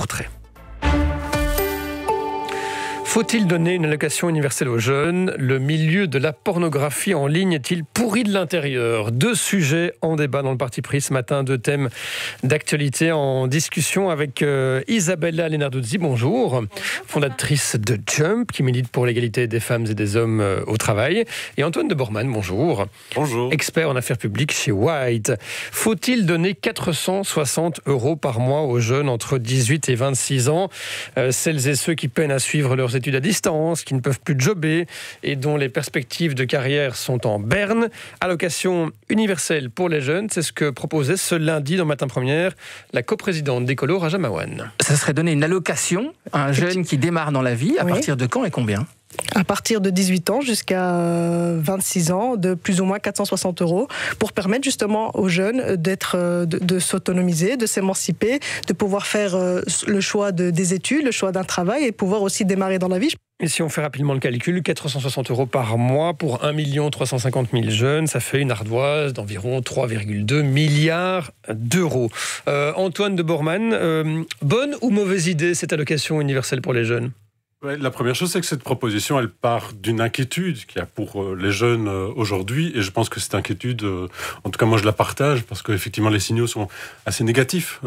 portrait. Faut-il donner une allocation universelle aux jeunes ? Le milieu de la pornographie en ligne est-il pourri de l'intérieur ? 2 sujets en débat dans le Parti pris ce matin, 2 thèmes d'actualité en discussion avec Isabella Lenarduzzi, bonjour, fondatrice de Jump, qui milite pour l'égalité des femmes et des hommes au travail, et Antoine de Bormann, bonjour. Bonjour. Expert en affaires publiques chez White. Faut-il donner 460 € par mois aux jeunes entre 18 et 26 ans, celles et ceux qui peinent à suivre leurs études à distance, qui ne peuvent plus jobber et dont les perspectives de carrière sont en berne? Allocation universelle pour les jeunes, c'est ce que proposait ce lundi dans Matin Première la coprésidente d'Écolo, Raja Mawan. Ça serait donner une allocation à un jeune qui démarre dans la vie, à partir de quand et combien ? À partir de 18 ans jusqu'à 26 ans, de plus ou moins 460 €, pour permettre justement aux jeunes de s'autonomiser, de s'émanciper, de pouvoir faire le choix des études, le choix d'un travail et pouvoir aussi démarrer dans la vie. Et si on fait rapidement le calcul, 460 € par mois pour 1 350 000 jeunes, ça fait une ardoise d'environ 3,2 milliards d'euros. Antoine de Bormann, bonne ou mauvaise idée cette allocation universelle pour les jeunes ? Ouais, la première chose, c'est que cette proposition, elle part d'une inquiétude qu'il y a pour les jeunes aujourd'hui. Et je pense que cette inquiétude, en tout cas moi je la partage, parce qu'effectivement les signaux sont assez négatifs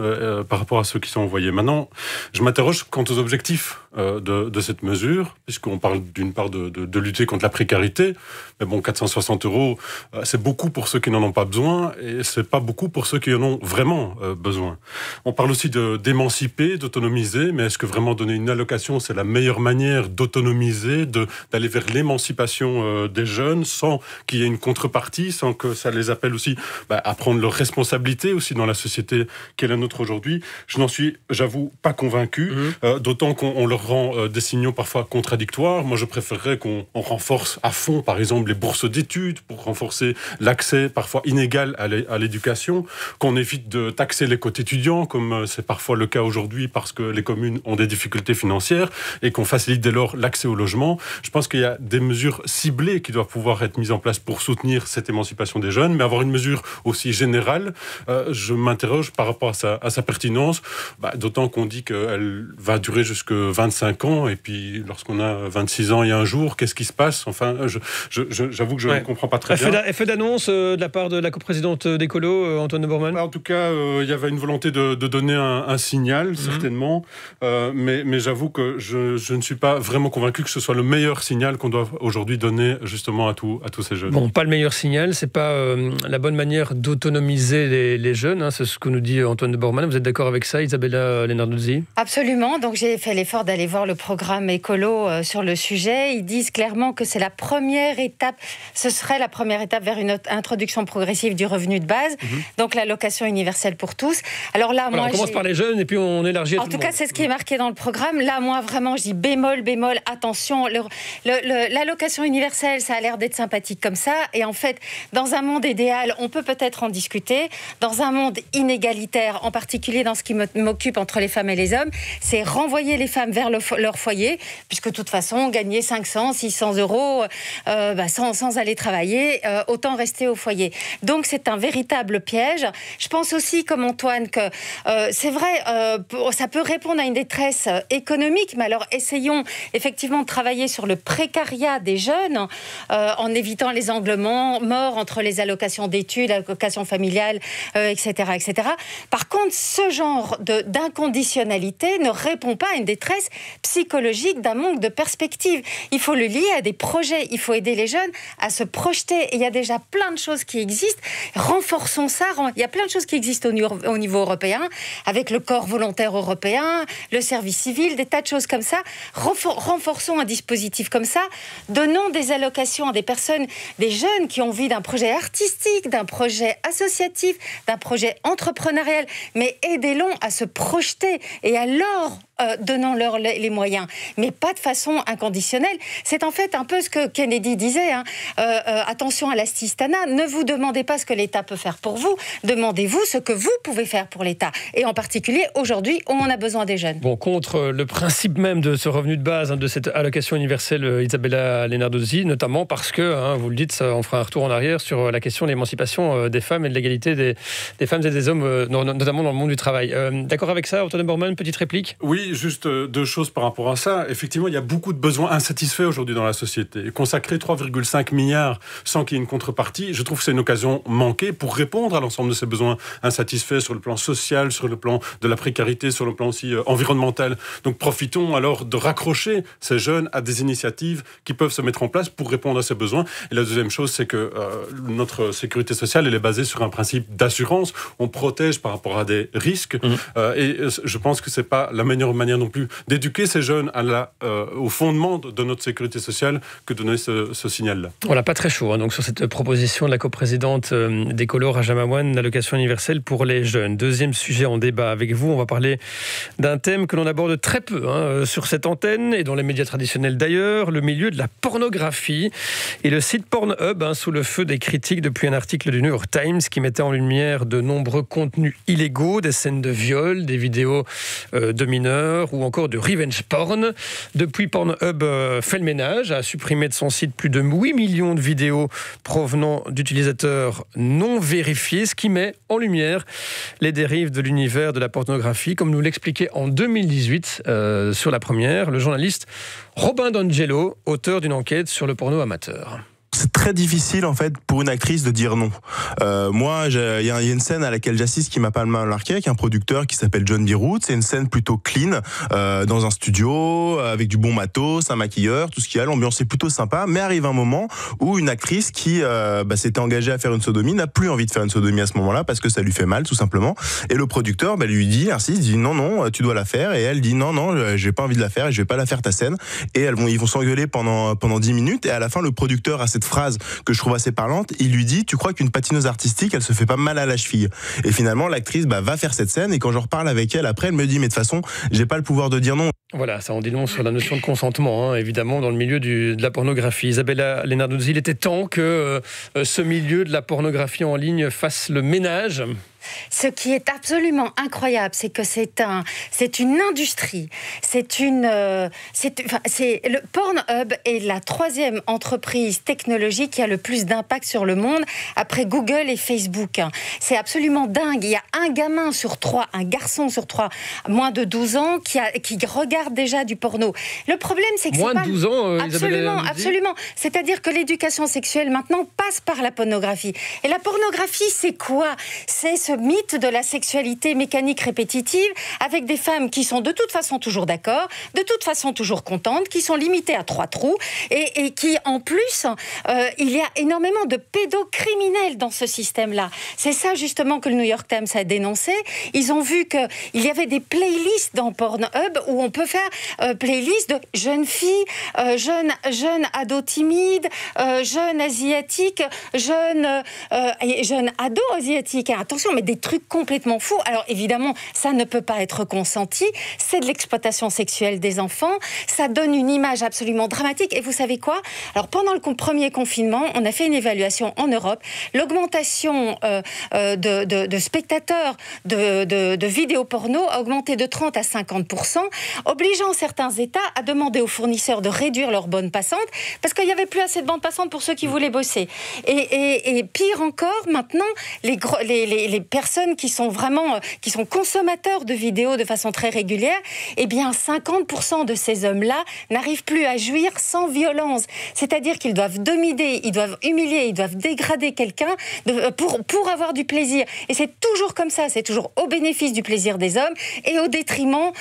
par rapport à ceux qui sont envoyés. Maintenant, je m'interroge quant aux objectifs de cette mesure, puisqu'on parle d'une part de lutter contre la précarité. Mais bon, 460 €, c'est beaucoup pour ceux qui n'en ont pas besoin, et c'est pas beaucoup pour ceux qui en ont vraiment besoin. On parle aussi d'émanciper, d'autonomiser, mais est-ce que vraiment donner une allocation, c'est la meilleure manière d'autonomiser, d'aller vers l'émancipation des jeunes, sans qu'il y ait une contrepartie, sans que ça les appelle aussi à prendre leurs responsabilités aussi dans la société qui est la nôtre aujourd'hui? Je n'en suis, j'avoue, pas convaincu, d'autant qu'on leur rend des signaux parfois contradictoires. Moi, je préférerais qu'on renforce à fond, par exemple, les bourses d'études pour renforcer l'accès parfois inégal à l'éducation, qu'on évite de taxer les quotes étudiants, comme c'est parfois le cas aujourd'hui parce que les communes ont des difficultés financières, et qu'on facilite dès lors l'accès au logement. Je pense qu'il y a des mesures ciblées qui doivent pouvoir être mises en place pour soutenir cette émancipation des jeunes, mais avoir une mesure aussi générale, je m'interroge par rapport à sa pertinence, d'autant qu'on dit qu'elle va durer jusqu'à 25 ans, et puis lorsqu'on a 26 ans et un jour, qu'est-ce qui se passe? Enfin, j'avoue que je ne comprends pas très bien. Effet d'annonce de la part de la coprésidente d'Écolo, Antoine de Bormann? En tout cas, il y avait une volonté de donner un signal, certainement, mais j'avoue que je ne suis pas vraiment convaincu que ce soit le meilleur signal qu'on doit aujourd'hui donner justement à tous ces jeunes. Bon, pas le meilleur signal, c'est pas la bonne manière d'autonomiser les jeunes, c'est ce que nous dit Antoine de Bormann. Vous êtes d'accord avec ça, Isabella Lenarduzzi? Absolument, donc j'ai fait l'effort d'aller voir le programme Écolo sur le sujet. Ils disent clairement que c'est la première étape, ce serait la première étape vers une introduction progressive du revenu de base, donc l'allocation universelle pour tous. Alors là, on commence par les jeunes et puis on élargit à tout le monde. En tout cas, c'est ce qui est marqué dans le programme. Là, moi, vraiment, je dis bémol, attention, l'allocation universelle, ça a l'air d'être sympathique comme ça, et en fait, dans un monde idéal, on peut peut-être en discuter. Dans un monde inégalitaire, en particulier dans ce qui m'occupe entre les femmes et les hommes, c'est renvoyer les femmes vers leur foyer, puisque de toute façon, gagner 500, 600 € sans aller travailler, autant rester au foyer. Donc, c'est un véritable piège. Je pense aussi, comme Antoine, que c'est vrai, ça peut répondre à une détresse économique, mais alors essayons effectivement de travailler sur le précariat des jeunes en évitant les angles morts entre les allocations d'études, allocations familiales, etc., etc. Par contre, ce genre d'inconditionnalité ne répond pas à une détresse psychologique d'un manque de perspective. Il faut le lier à des projets, il faut aider les jeunes à se projeter. Et il y a déjà plein de choses qui existent. Renforçons ça. Il y a plein de choses qui existent au niveau européen, avec le corps volontaire européen, le service civil, des tas de choses comme ça. Renforçons un dispositif comme ça. Donnons des allocations à des personnes, des jeunes qui ont envie d'un projet artistique, d'un projet associatif, d'un projet entrepreneurial, mais aidez-les à se projeter. Et alors, donnons-leur les moyens, mais pas de façon inconditionnelle. C'est en fait un peu ce que Kennedy disait, hein. Attention à l'assistanat, ne vous demandez pas ce que l'État peut faire pour vous, demandez-vous ce que vous pouvez faire pour l'État. Et en particulier, aujourd'hui, on a besoin des jeunes. Bon, contre le principe même de ce revenu de base, hein, de cette allocation universelle, Isabella Lenarduzzi, notamment parce que, hein, vous le dites, on fera un retour en arrière sur la question de l'émancipation des femmes et de l'égalité des femmes et des hommes, notamment dans le monde du travail. D'accord avec ça, Antoine Bormann, petite réplique ? Oui, juste deux choses par rapport à ça. Effectivement, il y a beaucoup de besoins insatisfaits aujourd'hui dans la société. Et consacrer 3,5 milliards sans qu'il y ait une contrepartie, je trouve que c'est une occasion manquée pour répondre à l'ensemble de ces besoins insatisfaits sur le plan social, sur le plan de la précarité, sur le plan aussi environnemental. Donc profitons alors de raccrocher ces jeunes à des initiatives qui peuvent se mettre en place pour répondre à ces besoins. Et la deuxième chose, c'est que notre sécurité sociale, elle est basée sur un principe d'assurance. On protège par rapport à des risques. Et je pense que c'est pas la meilleure manière non plus d'éduquer ces jeunes au fondement de notre sécurité sociale que de donner ce signal-là. Voilà, pas très chaud, hein, donc sur cette proposition de la coprésidente d'Écolo, Rajama Mouane, l'allocation universelle pour les jeunes. Deuxième sujet en débat avec vous, on va parler d'un thème que l'on aborde très peu sur cette antenne et dans les médias traditionnels d'ailleurs, le milieu de la pornographie. Et le site Pornhub, sous le feu des critiques depuis un article du New York Times qui mettait en lumière de nombreux contenus illégaux, des scènes de viol, des vidéos de mineurs ou encore de revenge porn. Depuis, Pornhub fait le ménage, a supprimé de son site plus de 8 millions de vidéos provenant d'utilisateurs non vérifiés, ce qui met en lumière les dérives de l'univers de la pornographie, comme nous l'expliquait en 2018 sur La Première le journaliste Robin D'Angelo, auteur d'une enquête sur le porno amateur. C'est très difficile en fait pour une actrice de dire non. Moi, il y a une scène à laquelle j'assiste qui m'a pas mal marqué, avec un producteur qui s'appelle John B. Root. C'est une scène plutôt clean, dans un studio, avec du bon matos, un maquilleur, tout ce qu'il y a. L'ambiance est plutôt sympa, mais arrive un moment où une actrice qui s'était engagée à faire une sodomie n'a plus envie de faire une sodomie à ce moment-là parce que ça lui fait mal, tout simplement. Et le producteur lui dit, insiste, dit non, tu dois la faire. Et elle dit non, j'ai pas envie de la faire et je vais pas la faire ta scène. Et ils vont s'engueuler pendant 10 minutes. Et à la fin, le producteur a cette phrase que je trouve assez parlante, il lui dit: tu crois qu'une patineuse artistique elle se fait pas mal à la cheville? Et finalement l'actrice va faire cette scène, et quand je reparle avec elle après, elle me dit: mais de toute façon j'ai pas le pouvoir de dire non. Voilà, ça en dit long sur la notion de consentement, évidemment, dans le milieu de la pornographie. Isabella Lenarduzzi, il était temps que ce milieu de la pornographie en ligne fasse le ménage. Ce qui est absolument incroyable, c'est que c'est une industrie. Le Pornhub est la 3e entreprise technologique qui a le plus d'impact sur le monde après Google et Facebook. C'est absolument dingue. Il y a un gamin sur 3, un garçon sur 3, moins de 12 ans, qui regarde déjà du porno. Le problème, c'est que moins c'est de 12 ans, absolument. C'est-à-dire que l'éducation sexuelle maintenant passe par la pornographie. Et la pornographie, c'est quoi? C'est ce mythe de la sexualité mécanique répétitive avec des femmes qui sont de toute façon toujours d'accord, de toute façon toujours contentes, qui sont limitées à 3 trous et qui, en plus, il y a énormément de pédocriminels dans ce système-là. C'est ça, justement, que le New York Times a dénoncé. Ils ont vu qu'il y avait des playlists dans Pornhub où on peut faire playlist de jeunes filles, jeunes ados timides, jeunes asiatiques, jeunes ados asiatiques. Attention, mais des trucs complètement fous. Alors évidemment, ça ne peut pas être consenti. C'est de l'exploitation sexuelle des enfants. Ça donne une image absolument dramatique. Et vous savez quoi? Alors pendant le premier confinement, on a fait une évaluation en Europe. L'augmentation de spectateurs de vidéos porno a augmenté de 30 à 50%, obligeant certains États à demander aux fournisseurs de réduire leurs bandes passantes parce qu'il n'y avait plus assez de bandes passantes pour ceux qui voulaient bosser. Et pire encore, maintenant, les personnes qui sont consommateurs de vidéos de façon très régulière, eh bien 50% de ces hommes-là n'arrivent plus à jouir sans violence. C'est-à-dire qu'ils doivent dominer, ils doivent humilier, ils doivent dégrader quelqu'un pour avoir du plaisir. Et c'est toujours comme ça, c'est toujours au bénéfice du plaisir des hommes et au détriment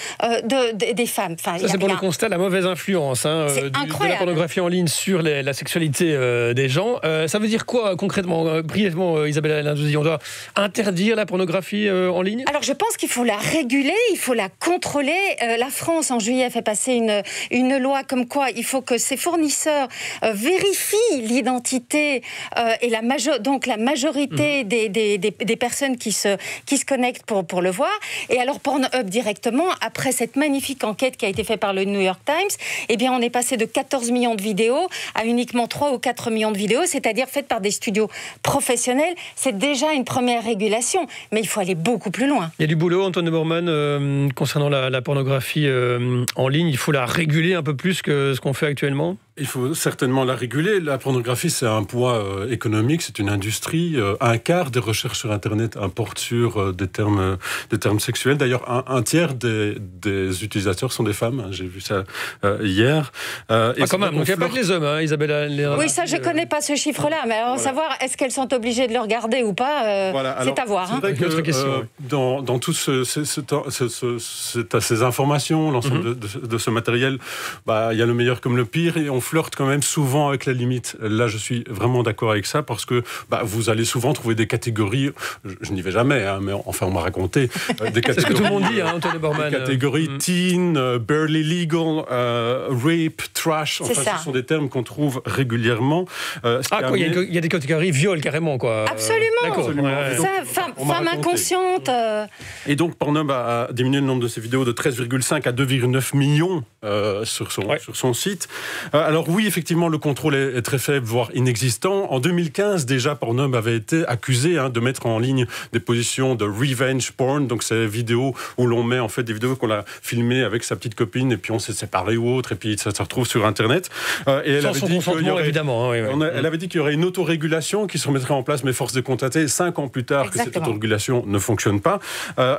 des femmes. Enfin, ça, c'est pour le constat, la mauvaise influence de la pornographie en ligne sur la sexualité des gens. Ça veut dire quoi concrètement, brièvement, Isabella Lenarduzzi? On doit interdire l'interdire, la pornographie en ligne ? Alors je pense qu'il faut la réguler, il faut la contrôler. La France en juillet a fait passer une loi comme quoi il faut que ses fournisseurs vérifient l'identité et donc la majorité des personnes qui se connectent pour le voir. Et alors Pornhub directement, après cette magnifique enquête qui a été faite par le New York Times, eh bien on est passé de 14 millions de vidéos à uniquement 3 ou 4 millions de vidéos, c'est-à-dire faites par des studios professionnels. C'est déjà une première régulation, mais il faut aller beaucoup plus loin. Il y a du boulot, Antoine de Bourman, concernant la pornographie en ligne. Il faut la réguler un peu plus que ce qu'on fait actuellement ? Il faut certainement la réguler. La pornographie, c'est un poids économique, c'est une industrie. Un quart des recherches sur Internet importent sur des termes sexuels. D'ailleurs, un tiers des utilisateurs sont des femmes. J'ai vu ça hier. Quand même, donc il n'y a pas que les hommes, hein, Isabelle. Oui, ça, je ne connais pas ce chiffre-là. Mais alors, savoir, est-ce qu'elles sont obligées de le regarder ou pas, c'est à voir. C'est vrai que dans tout ces informations, l'ensemble de ce matériel, il y a le meilleur comme le pire, et on flirte quand même souvent avec la limite. Là, je suis vraiment d'accord avec ça, parce que vous allez souvent trouver des catégories, je n'y vais jamais, hein, mais enfin on m'a raconté, des catégories... C'est ce que tout le monde dit, hein, Antoine Bormann. Des catégories teen, barely legal, rape, trash, enfin ce sont des termes qu'on trouve régulièrement. Il y a des catégories viol carrément, quoi. Absolument. Femme inconsciente. Et donc Pornhub a diminué le nombre de ses vidéos de 13,5 à 2,9 millions sur son site. Alors oui, effectivement, le contrôle est très faible, voire inexistant. En 2015, déjà, Pornhub avait été accusé de mettre en ligne des positions de revenge porn, donc ces vidéos où l'on met en fait des vidéos qu'on a filmées avec sa petite copine et puis on s'est séparés ou autre, et puis ça se retrouve sur Internet. Et elle avait dit qu'il y aurait, évidemment. Elle avait dit qu'il y aurait une autorégulation qui se remettrait en place, mais force est de constater 5 ans plus tard que cette autorégulation ne fonctionne pas.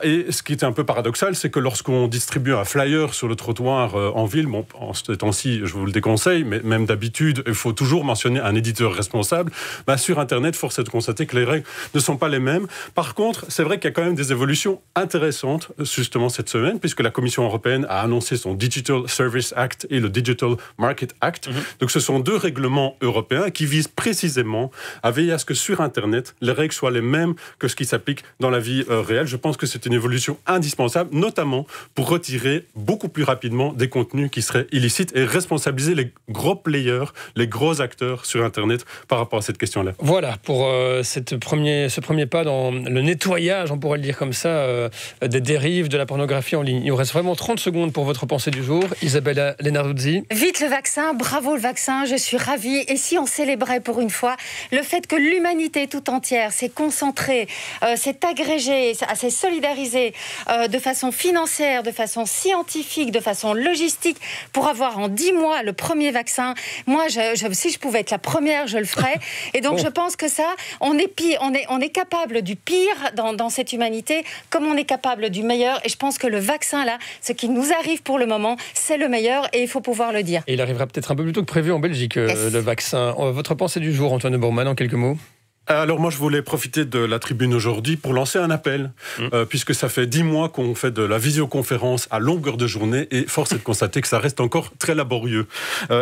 Et ce qui était un peu paradoxal, c'est que lorsqu'on distribue un flyer sur le trottoir en ville, bon, en ce temps-ci, je vous le déconseille, mais même d'habitude, il faut toujours mentionner un éditeur responsable. Sur Internet, force est de constater que les règles ne sont pas les mêmes. Par contre, c'est vrai qu'il y a quand même des évolutions intéressantes, justement cette semaine, puisque la Commission européenne a annoncé son Digital Service Act et le Digital Market Act. Donc ce sont 2 règlements européens qui visent précisément à veiller à ce que sur Internet, les règles soient les mêmes que ce qui s'applique dans la vie réelle. Je pense que c'est une évolution indispensable, notamment pour retirer beaucoup plus rapidement des contenus qui seraient illicites et responsabiliser les gros players, les gros acteurs sur Internet par rapport à cette question-là. Voilà, pour ce premier pas dans le nettoyage, on pourrait le dire comme ça, des dérives de la pornographie en ligne. Il nous reste vraiment 30 secondes pour votre pensée du jour. Isabella Lenarduzzi. Vite le vaccin, bravo le vaccin, je suis ravie. Et si on célébrait pour une fois le fait que l'humanité tout entière s'est concentrée, s'est agrégée, s'est solidarisée de façon financière, de façon scientifique, de façon logistique, pour avoir en 10 mois le premier vaccin. Moi, si je pouvais être la première, je le ferais. Et donc, je pense que ça, on est capable du pire dans cette humanité, comme on est capable du meilleur. Et je pense que le vaccin, là, ce qui nous arrive pour le moment, c'est le meilleur et il faut pouvoir le dire. Et il arrivera peut-être un peu plus tôt que prévu en Belgique, le vaccin. Votre pensée du jour, Antoine de Bourman, en quelques mots? Alors moi, je voulais profiter de la tribune aujourd'hui pour lancer un appel, puisque ça fait 10 mois qu'on fait de la visioconférence à longueur de journée, et force est de constater que ça reste encore très laborieux.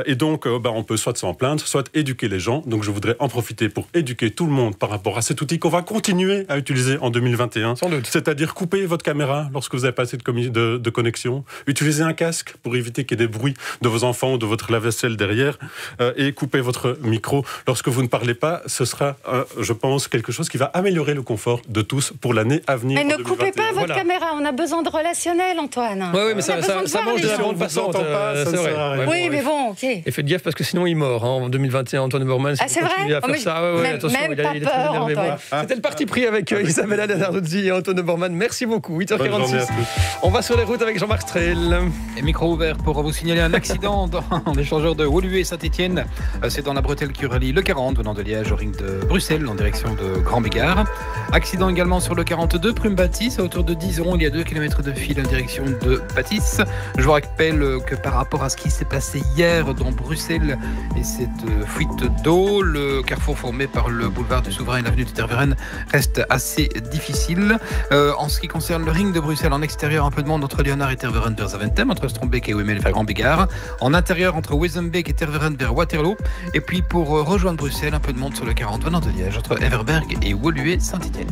Et donc, on peut soit s'en plaindre, soit éduquer les gens. Donc je voudrais en profiter pour éduquer tout le monde par rapport à cet outil qu'on va continuer à utiliser en 2021. Sans doute. C'est-à-dire couper votre caméra lorsque vous avez pas assez de connexion, utiliser un casque pour éviter qu'il y ait des bruits de vos enfants ou de votre lave-vaisselle derrière, et couper votre micro lorsque vous ne parlez pas. Ce sera... je pense, quelque chose qui va améliorer le confort de tous pour l'année à venir. Mais ne coupez pas votre caméra, on a besoin de relationnel, Antoine. Oui, mais ça mange de la bande passante. C'est vrai. Oui, mais bon, ok. Et faites gaffe parce que sinon il mord en 2021, Antoine Bourman. C'est vrai. À faire ça. Attention, même pas peur, Antoine. C'était le parti pris avec Isabella Lenarduzzi et Antoine Bourman. Merci beaucoup. 8h46. On va sur les routes avec Jean-Marc Strel. Micro ouvert pour vous signaler un accident dans l'échangeur de Woluwe et Saint-Etienne. C'est dans la bretelle qui relie le 40 venant de Liège au ring de Bruxelles en direction de Grand-Bégard. Accident également sur le 42 Prüm-Bâtisse à hauteur de Dizeron. Il y a 2 km de file en direction de Bâtisse. Je vous rappelle que par rapport à ce qui s'est passé hier dans Bruxelles et cette fuite d'eau, le carrefour formé par le boulevard du Souverain et l'avenue de Tervuren reste assez difficile. En ce qui concerne le ring de Bruxelles, en extérieur, un peu de monde entre Leonard et Tervuren vers Zaventem, entre Strombeek et Wemmel vers Grand-Bégard. En intérieur, entre Wezenbeek et Tervuren vers Waterloo. Et puis pour rejoindre Bruxelles, un peu de monde sur le 40 venant de Liège, entre Everberg et Woluwe Saint-Etienne.